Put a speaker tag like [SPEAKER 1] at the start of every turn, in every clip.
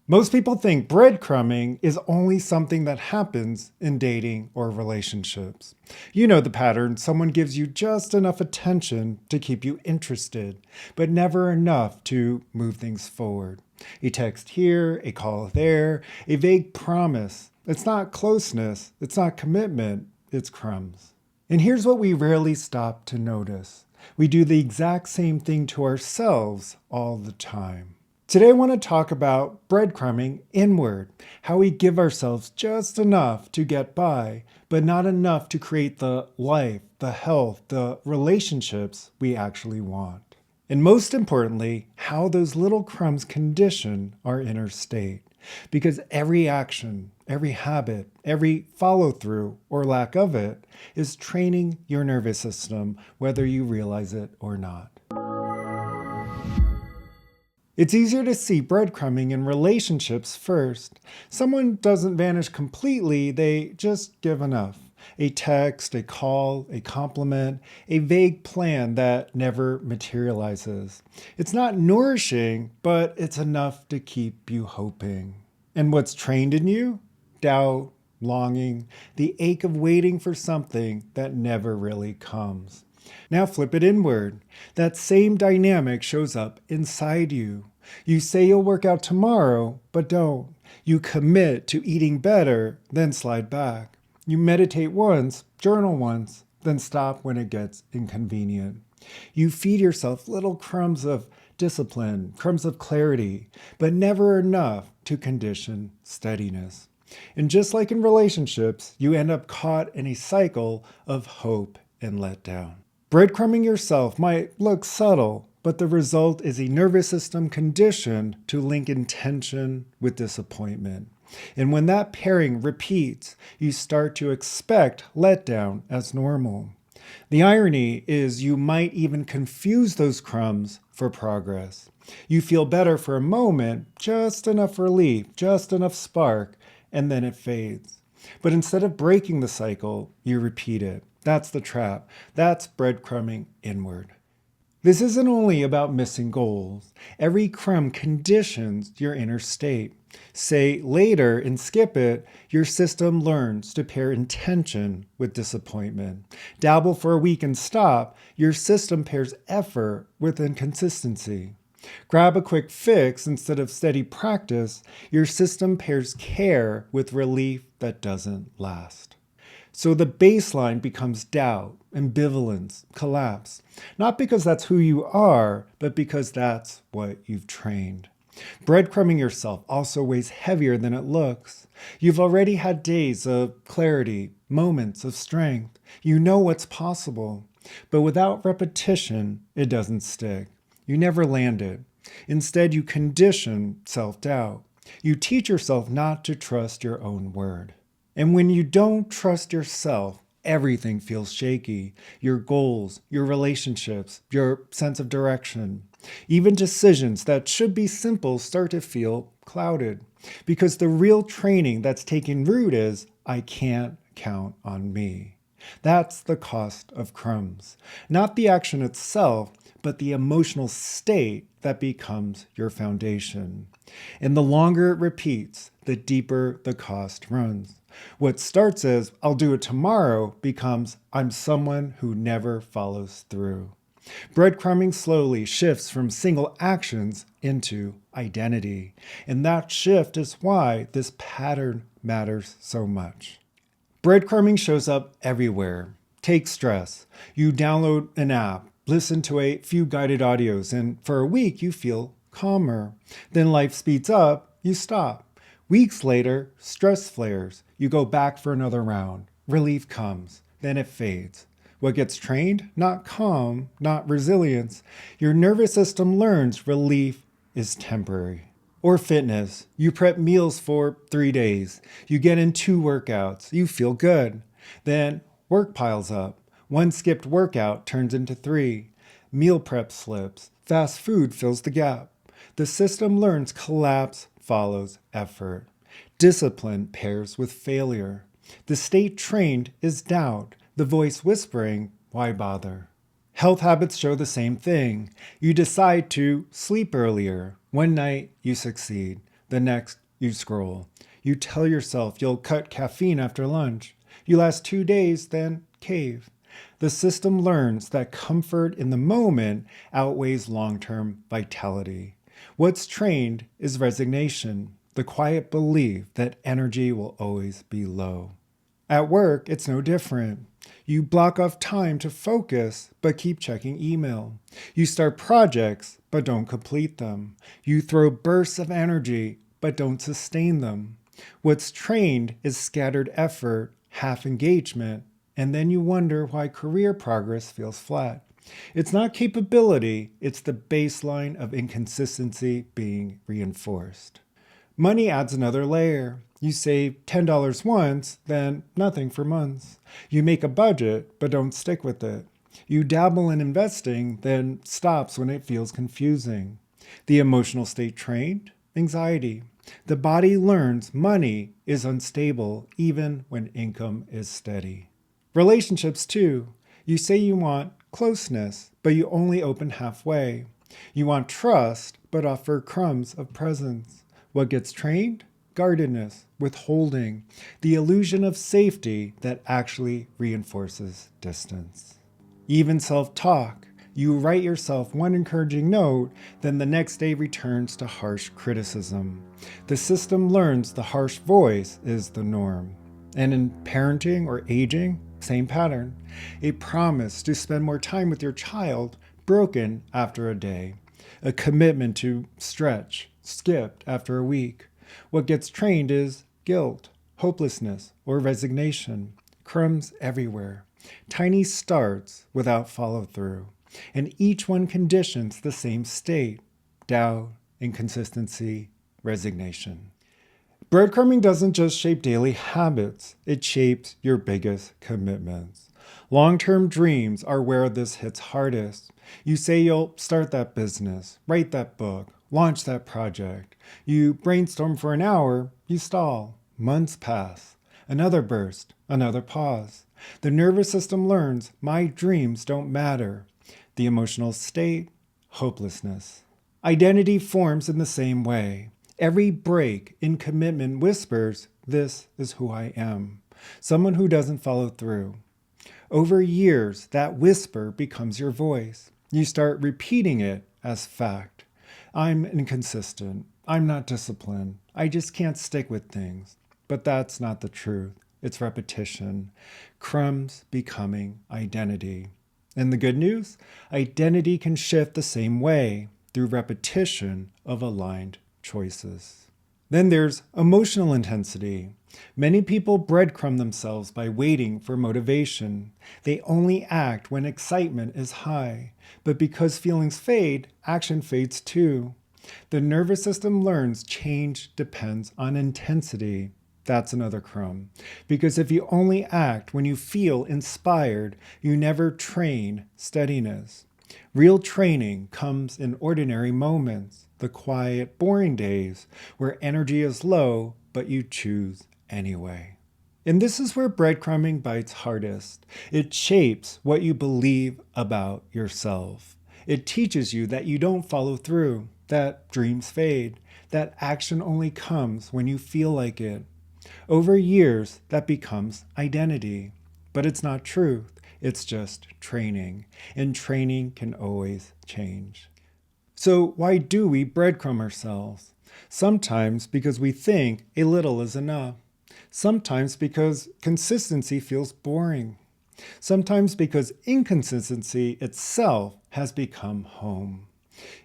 [SPEAKER 1] Most people think breadcrumbing is only something that happens in dating or relationships. You know the pattern. Someone gives you just enough attention to keep you interested, but never enough to move things forward. A text here, a call there, a vague promise. It's not closeness, it's not commitment, it's crumbs. And here's what we rarely stop to notice. We do the exact same thing to ourselves all the time. Today I want to talk about breadcrumbing inward, how we give ourselves just enough to get by, but not enough to create the life, the health, the relationships we actually want. And most importantly, how those little crumbs condition our inner state. Because every action, every habit, every follow through or lack of it is training your nervous system, whether you realize it or not. It's easier to see breadcrumbing in relationships first. Someone doesn't vanish completely, they just give enough. A text, a call, a compliment, a vague plan that never materializes. It's not nourishing, but it's enough to keep you hoping. And what's trained in you? Doubt, longing, the ache of waiting for something that never really comes. Now flip it inward. That same dynamic shows up inside you. You say you'll work out tomorrow, but don't. You commit to eating better, then slide back. You meditate once, journal once, then stop when it gets inconvenient. You feed yourself little crumbs of discipline, crumbs of clarity, but never enough to condition steadiness. And just like in relationships, you end up caught in a cycle of hope and letdown. Breadcrumbing yourself might look subtle, but the result is a nervous system conditioned to link intention with disappointment. And when that pairing repeats, you start to expect letdown as normal. The irony is you might even confuse those crumbs for progress. You feel better for a moment, just enough relief, just enough spark, and then it fades. But instead of breaking the cycle, you repeat it. That's the trap. That's breadcrumbing inward. This isn't only about missing goals. Every crumb conditions your inner state. Say later and skip it, your system learns to pair intention with disappointment. Dabble for a week and stop, your system pairs effort with inconsistency. Grab a quick fix instead of steady practice, your system pairs care with relief that doesn't last. So the baseline becomes doubt, ambivalence, collapse. Not because that's who you are, but because that's what you've trained. Breadcrumbing yourself also weighs heavier than it looks. You've already had days of clarity, moments of strength. You know what's possible. But without repetition, it doesn't stick. You never land it. Instead, you condition self-doubt. You teach yourself not to trust your own word. And when you don't trust yourself, everything feels shaky. Your goals, your relationships, your sense of direction. Even decisions that should be simple start to feel clouded. Because the real training that's taking root is, I can't count on me. That's the cost of crumbs. Not the action itself, but the emotional state that becomes your foundation. And the longer it repeats, the deeper the cost runs. What starts as, I'll do it tomorrow, becomes, I'm someone who never follows through. Breadcrumbing slowly shifts from single actions into identity. And that shift is why this pattern matters so much. Breadcrumbing shows up everywhere. Take stress. You download an app, listen to a few guided audios, and for a week you feel calmer. Then life speeds up, you stop. Weeks later, stress flares. You go back for another round. Relief comes. Then it fades. What gets trained? Not calm, not resilience. Your nervous system learns relief is temporary. Or fitness. You prep meals for 3 days. You get in 2 workouts. You feel good. Then work piles up. 1 skipped workout turns into 3. Meal prep slips. Fast food fills the gap. The system learns collapse follows effort. Discipline pairs with failure. The state trained is doubt. The voice whispering, why bother? Health habits show the same thing. You decide to sleep earlier. One night, you succeed. The next, you scroll. You tell yourself you'll cut caffeine after lunch. You last 2 days, then cave. The system learns that comfort in the moment outweighs long-term vitality. What's trained is resignation, the quiet belief that energy will always be low. At work, it's no different. You block off time to focus, but keep checking email. You start projects, but don't complete them. You throw bursts of energy, but don't sustain them. What's trained is scattered effort, half engagement, and then you wonder why career progress feels flat. It's not capability, it's the baseline of inconsistency being reinforced. Money adds another layer. You save $10 once, then nothing for months. You make a budget, but don't stick with it. You dabble in investing, then stops when it feels confusing. The emotional state trained? Anxiety. The body learns money is unstable even when income is steady. Relationships too. You say you want closeness, but you only open halfway. You want trust, but offer crumbs of presence. What gets trained? Guardedness, withholding, the illusion of safety that actually reinforces distance. Even self-talk. You write yourself one encouraging note, then the next day returns to harsh criticism. The system learns the harsh voice is the norm. And in parenting or aging, same pattern. A promise to spend more time with your child, broken after a day. A commitment to stretch, skipped after a week. What gets trained is guilt, hopelessness, or resignation. Crumbs everywhere. Tiny starts without follow-through. And each one conditions the same state: doubt, inconsistency, resignation. Breadcrumbing doesn't just shape daily habits, it shapes your biggest commitments. Long-term dreams are where this hits hardest. You say you'll start that business, write that book, launch that project. You brainstorm for an hour, you stall. Months pass. Another burst, another pause. The nervous system learns my dreams don't matter. The emotional state, hopelessness. Identity forms in the same way. Every break in commitment whispers, this is who I am. Someone who doesn't follow through. Over years, that whisper becomes your voice. You start repeating it as fact. I'm inconsistent. I'm not disciplined. I just can't stick with things. But that's not the truth. It's repetition. Crumbs becoming identity. And the good news? Identity can shift the same way, through repetition of aligned choices. Then there's emotional intensity. Many people breadcrumb themselves by waiting for motivation. They only act when excitement is high. But because feelings fade, action fades too. The nervous system learns change depends on intensity. That's another crumb. Because if you only act when you feel inspired, you never train steadiness. Real training comes in ordinary moments, the quiet, boring days where energy is low, but you choose anyway. And this is where breadcrumbing bites hardest. It shapes what you believe about yourself. It teaches you that you don't follow through, that dreams fade, that action only comes when you feel like it. Over years, that becomes identity. But it's not truth, it's just training. And training can always change. So why do we breadcrumb ourselves? Sometimes because we think a little is enough. Sometimes because consistency feels boring. Sometimes because inconsistency itself has become home.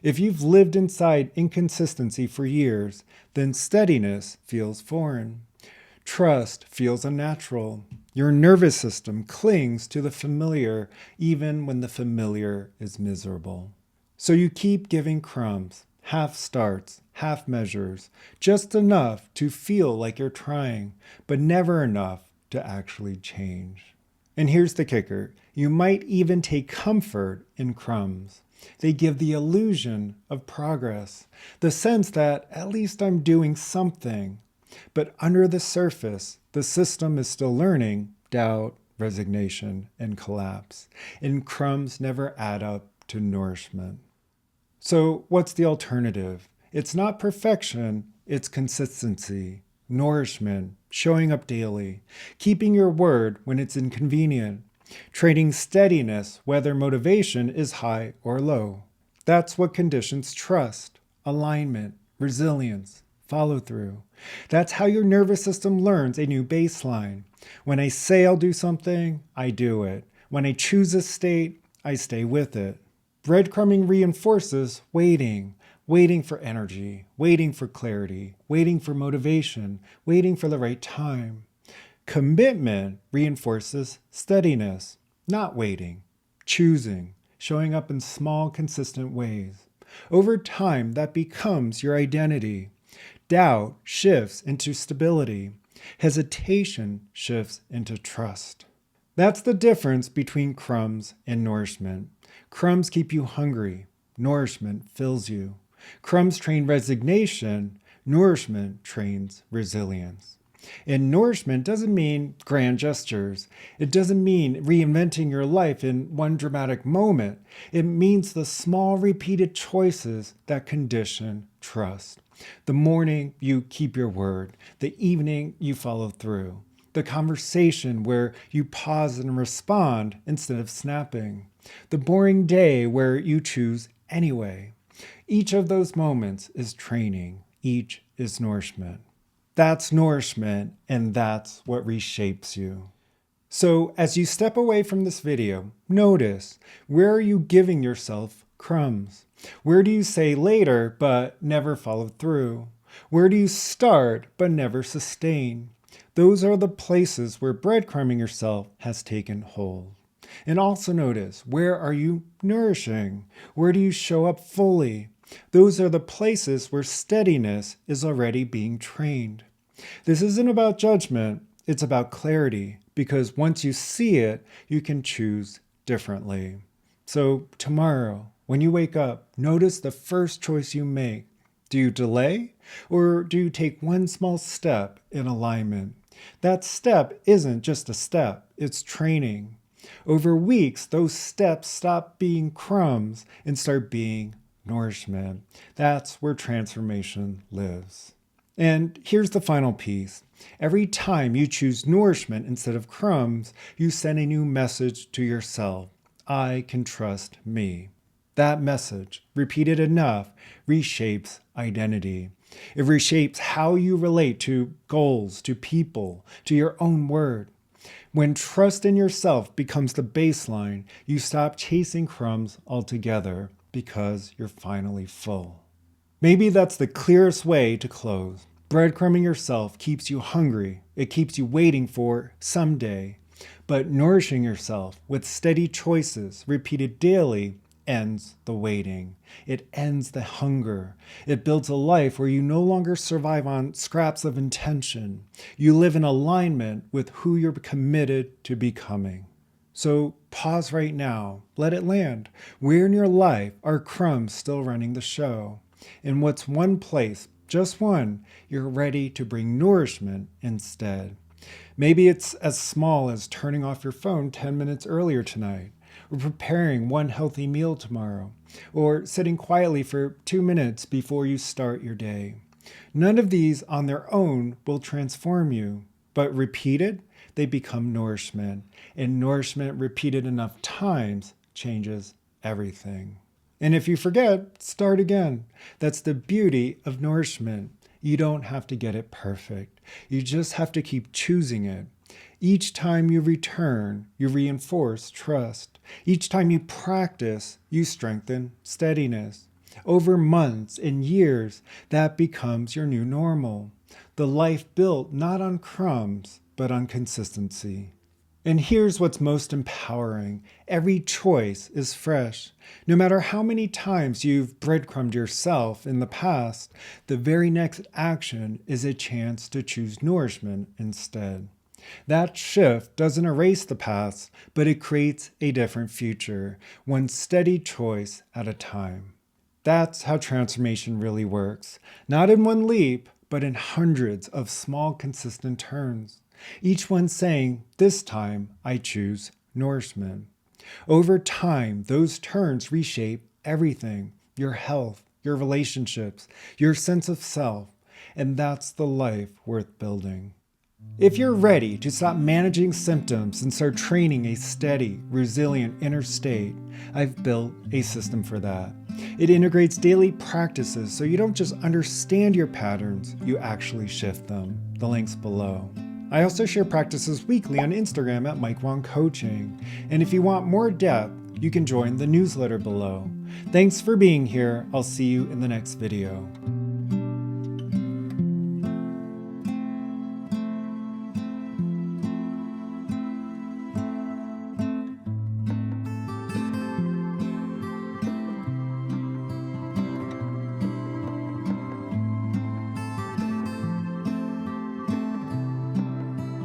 [SPEAKER 1] If you've lived inside inconsistency for years, then steadiness feels foreign. Trust feels unnatural. Your nervous system clings to the familiar even when the familiar is miserable. So you keep giving crumbs, half starts, half measures, just enough to feel like you're trying, but never enough to actually change. And here's the kicker. You might even take comfort in crumbs. They give the illusion of progress, the sense that at least I'm doing something. But under the surface, the system is still learning doubt, resignation, and collapse. And crumbs never add up to nourishment. So what's the alternative? It's not perfection, it's consistency. Nourishment, showing up daily, keeping your word when it's inconvenient, trading steadiness whether motivation is high or low. That's what conditions trust, alignment, resilience, follow through. That's how your nervous system learns a new baseline. When I say I'll do something, I do it. When I choose a state, I stay with it. Breadcrumbing reinforces waiting. Waiting for energy, waiting for clarity, waiting for motivation, waiting for the right time. Commitment reinforces steadiness, not waiting, choosing, showing up in small, consistent ways. Over time, that becomes your identity. Doubt shifts into stability. Hesitation shifts into trust. That's the difference between crumbs and nourishment. Crumbs keep you hungry. Nourishment fills you. Crumbs train resignation. Nourishment trains resilience. And nourishment doesn't mean grand gestures. It doesn't mean reinventing your life in one dramatic moment. It means the small repeated choices that condition trust. The morning you keep your word. The evening you follow through. The conversation where you pause and respond instead of snapping. The boring day where you choose anyway. Each of those moments is training. Each is nourishment. That's nourishment, and that's what reshapes you. So as you step away from this video, notice, where are you giving yourself crumbs? Where do you say later but never follow through? Where do you start but never sustain? Those are the places where breadcrumbing yourself has taken hold. And also notice, where are you nourishing? Where do you show up fully? Those are the places where steadiness is already being trained. This isn't about judgment, it's about clarity, because once you see it, you can choose differently. So tomorrow, when you wake up, notice the first choice you make. Do you delay, or do you take one small step in alignment? That step isn't just a step, it's training. Over weeks, those steps stop being crumbs and start being nourishment. That's where transformation lives. And here's the final piece. Every time you choose nourishment instead of crumbs, you send a new message to yourself. I can trust me. That message, repeated enough, reshapes identity. It reshapes how you relate to goals, to people, to your own word. When trust in yourself becomes the baseline, you stop chasing crumbs altogether because you're finally full. Maybe that's the clearest way to close. Breadcrumbing yourself keeps you hungry. It keeps you waiting for someday. But nourishing yourself with steady choices repeated daily ends the waiting. It ends the hunger. It builds a life where you no longer survive on scraps of intention. You live in alignment with who you're committed to becoming. So pause right now. Let it land. Where in your life are crumbs still running the show? In what's one place, just one, you're ready to bring nourishment instead? Maybe it's as small as turning off your phone 10 minutes earlier tonight, or preparing one healthy meal tomorrow, or sitting quietly for 2 minutes before you start your day. None of these on their own will transform you, but repeated, they become nourishment. And nourishment repeated enough times changes everything. And if you forget, start again. That's the beauty of nourishment. You don't have to get it perfect. You just have to keep choosing it. Each time you return, you reinforce trust. Each time you practice, you strengthen steadiness. Over months and years, that becomes your new normal. The life built not on crumbs, but on consistency. And here's what's most empowering. Every choice is fresh. No matter how many times you've breadcrumbed yourself in the past, the very next action is a chance to choose nourishment instead. That shift doesn't erase the past, but it creates a different future, one steady choice at a time. That's how transformation really works. Not in one leap, but in hundreds of small, consistent turns. Each one saying, this time I choose nourishment. Over time, those turns reshape everything: your health, your relationships, your sense of self, and that's the life worth building. If you're ready to stop managing symptoms and start training a steady, resilient inner state, I've built a system for that. It integrates daily practices so you don't just understand your patterns, you actually shift them. The link's below. I also share practices weekly on Instagram at Mike Wang Coaching. And if you want more depth, you can join the newsletter below. Thanks for being here. I'll see you in the next video.